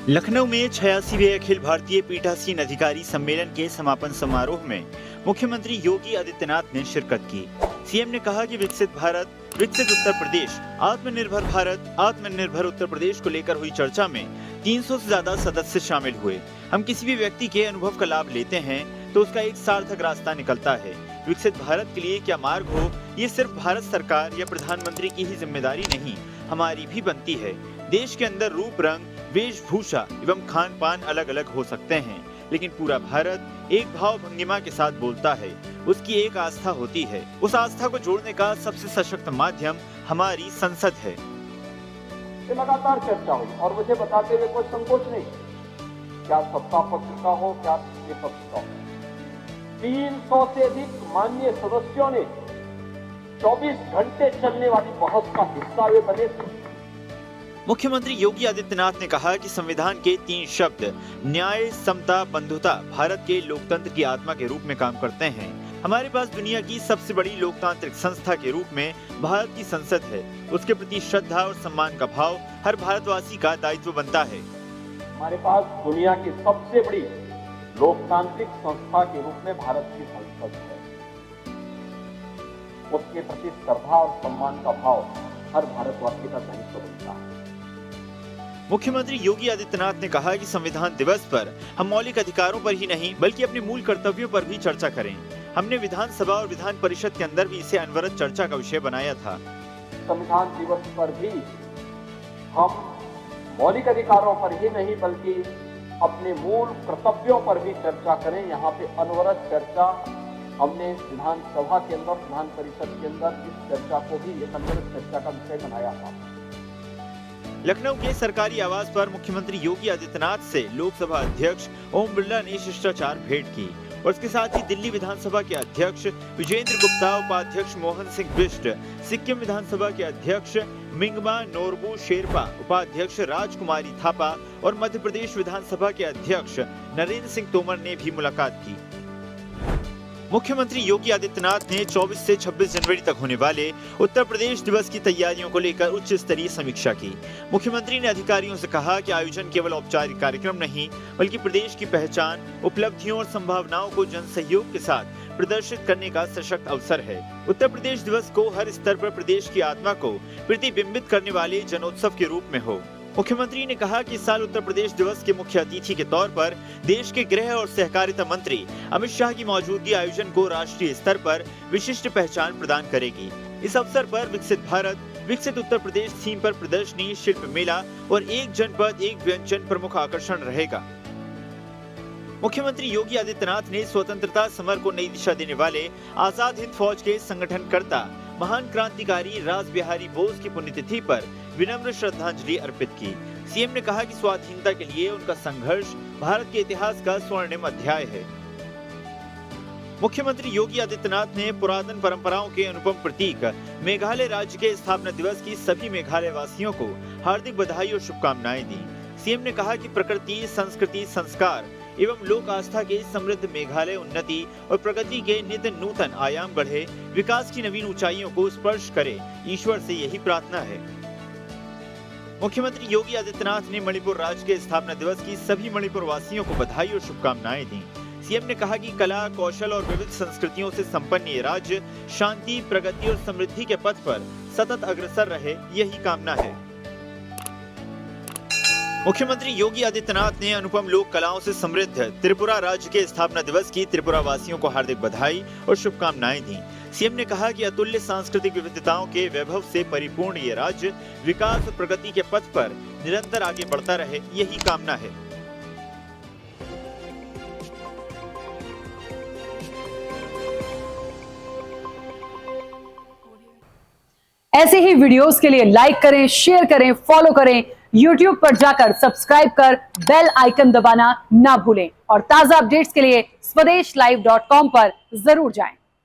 लखनऊ में 86वें अखिल भारतीय पीठासीन अधिकारी सम्मेलन के समापन समारोह में मुख्यमंत्री योगी आदित्यनाथ ने शिरकत की। सीएम ने कहा कि विकसित भारत, विकसित उत्तर प्रदेश, आत्मनिर्भर भारत, आत्मनिर्भर उत्तर प्रदेश को लेकर हुई चर्चा में 300 से ज्यादा सदस्य शामिल हुए। हम किसी भी व्यक्ति के अनुभव का लाभ लेते हैं तो उसका एक सार्थक रास्ता निकलता है। विकसित भारत के लिए क्या मार्ग हो, ये सिर्फ भारत सरकार या प्रधानमंत्री की ही जिम्मेदारी नहीं, हमारी भी बनती है। देश के अंदर रूप रंग, वेशभूषा एवं खान पान अलग अलग हो सकते हैं, लेकिन पूरा भारत एक भाव भंगिमा के साथ बोलता है। उसकी एक आस्था होती है। उस आस्था को जोड़ने का सबसे सशक्त माध्यम हमारी संसद है। ये लगातार चर्चा हुई और मुझे बताते हुए कोई संकोच नहीं, क्या सत्ता पक्ष का हो क्या विपक्ष का हो। 300 से अधिक माननीय सदस्यों ने 24 घंटे चलने वाली बहस का हिस्सा वे बने थे। मुख्यमंत्री योगी आदित्यनाथ ने कहा कि संविधान के 3 शब्द न्याय, समता, बंधुता भारत के लोकतंत्र की आत्मा के रूप में काम करते हैं। हमारे पास दुनिया की सबसे बड़ी लोकतांत्रिक संस्था के रूप में भारत की संसद है। उसके प्रति श्रद्धा और सम्मान का भाव हर भारतवासी का दायित्व बनता है। हमारे पास दुनिया की सबसे बड़ी लोकतांत्रिक संस्था के रूप में भारत की संसद है। उसके प्रति श्रद्धा और सम्मान का भाव हर भारतवासी का दायित्व बनता है। मुख्यमंत्री योगी आदित्यनाथ ने कहा कि संविधान दिवस पर हम मौलिक अधिकारों पर ही नहीं बल्कि अपने मूल कर्तव्यों पर भी चर्चा करें। हमने विधानसभा और विधान परिषद के अंदर भी इसे अनवरत चर्चा का विषय बनाया था। संविधान दिवस पर भी हम मौलिक अधिकारों पर ही नहीं बल्कि अपने मूल कर्तव्यों पर भी चर्चा करें। यहाँ पे अनवरत चर्चा हमने विधानसभा के अंदर, विधान परिषद के अंदर इस चर्चा को भी एक अनवरत चर्चा का विषय बनाया था। लखनऊ के सरकारी आवास पर मुख्यमंत्री योगी आदित्यनाथ से लोकसभा अध्यक्ष ओम बिरला ने शिष्टाचार भेंट की और इसके साथ ही दिल्ली विधानसभा के अध्यक्ष विजेंद्र गुप्ता, उपाध्यक्ष मोहन सिंह बिष्ट, सिक्किम विधानसभा के अध्यक्ष मिंगमा नोरबू शेरपा, उपाध्यक्ष राजकुमारी थापा और मध्य प्रदेश विधानसभा के अध्यक्ष नरेंद्र सिंह तोमर ने भी मुलाकात की। मुख्यमंत्री योगी आदित्यनाथ ने 24 से 26 जनवरी तक होने वाले उत्तर प्रदेश दिवस की तैयारियों को लेकर उच्च स्तरीय समीक्षा की। मुख्यमंत्री ने अधिकारियों से कहा कि आयोजन केवल औपचारिक कार्यक्रम नहीं बल्कि प्रदेश की पहचान, उपलब्धियों और संभावनाओं को जन सहयोग के साथ प्रदर्शित करने का सशक्त अवसर है। उत्तर प्रदेश दिवस को हर स्तर पर प्रदेश की आत्मा को प्रतिबिंबित करने वाले जनोत्सव के रूप में हो। मुख्यमंत्री ने कहा कि इस साल उत्तर प्रदेश दिवस के मुख्य अतिथि के तौर पर देश के गृह और सहकारिता मंत्री अमित शाह की मौजूदगी आयोजन को राष्ट्रीय स्तर पर विशिष्ट पहचान प्रदान करेगी। इस अवसर पर विकसित भारत, विकसित उत्तर प्रदेश थीम पर प्रदर्शनी, शिल्प मेला और एक जनपद एक व्यंजन प्रमुख आकर्षण रहेगा। मुख्यमंत्री योगी आदित्यनाथ ने स्वतंत्रता समर को नई दिशा देने वाले आजाद हिंद फौज के संगठनकर्ता महान क्रांतिकारी रास बिहारी बोस की पुण्यतिथि पर विनम्र श्रद्धांजलि अर्पित की। सीएम ने कहा कि स्वाधीनता के लिए उनका संघर्ष भारत के इतिहास का स्वर्णिम अध्याय है। मुख्यमंत्री योगी आदित्यनाथ ने पुरातन परंपराओं के अनुपम प्रतीक मेघालय राज्य के स्थापना दिवस की सभी मेघालय वासियों को हार्दिक बधाई और शुभकामनाएं दी। सीएम ने कहा कि प्रकृति, संस्कृति, संस्कार एवं लोक आस्था के समृद्ध मेघालय उन्नति और प्रगति के नित्य नूतन आयाम बढ़े, विकास की नवीन ऊंचाइयों को स्पर्श करे, ईश्वर से यही प्रार्थना है। मुख्यमंत्री योगी आदित्यनाथ ने मणिपुर राज्य के स्थापना दिवस की सभी मणिपुर वासियों को बधाई और शुभकामनाएं दी। सीएम ने कहा कि कला, कौशल और विविध संस्कृतियों से संपन्न ये राज्य शांति, प्रगति और समृद्धि के पथ पर सतत अग्रसर रहे, यही कामना है। मुख्यमंत्री योगी आदित्यनाथ ने अनुपम लोक कलाओं से समृद्ध त्रिपुरा राज्य के स्थापना दिवस की त्रिपुरा वासियों को हार्दिक बधाई और शुभकामनाएं दी। सीएम ने कहा कि अतुल्य सांस्कृतिक विविधताओं के वैभव से परिपूर्ण ये राज्य विकास और प्रगति के पथ पर निरंतर आगे बढ़ता रहे, यही कामना है। ऐसे ही वीडियोस के लिए लाइक करें, शेयर करें, फॉलो करें। YouTube पर जाकर सब्सक्राइब कर बेल आइकन दबाना ना भूलें और ताजा अपडेट्स के लिए swedeshlive.com पर जरूर जाएं।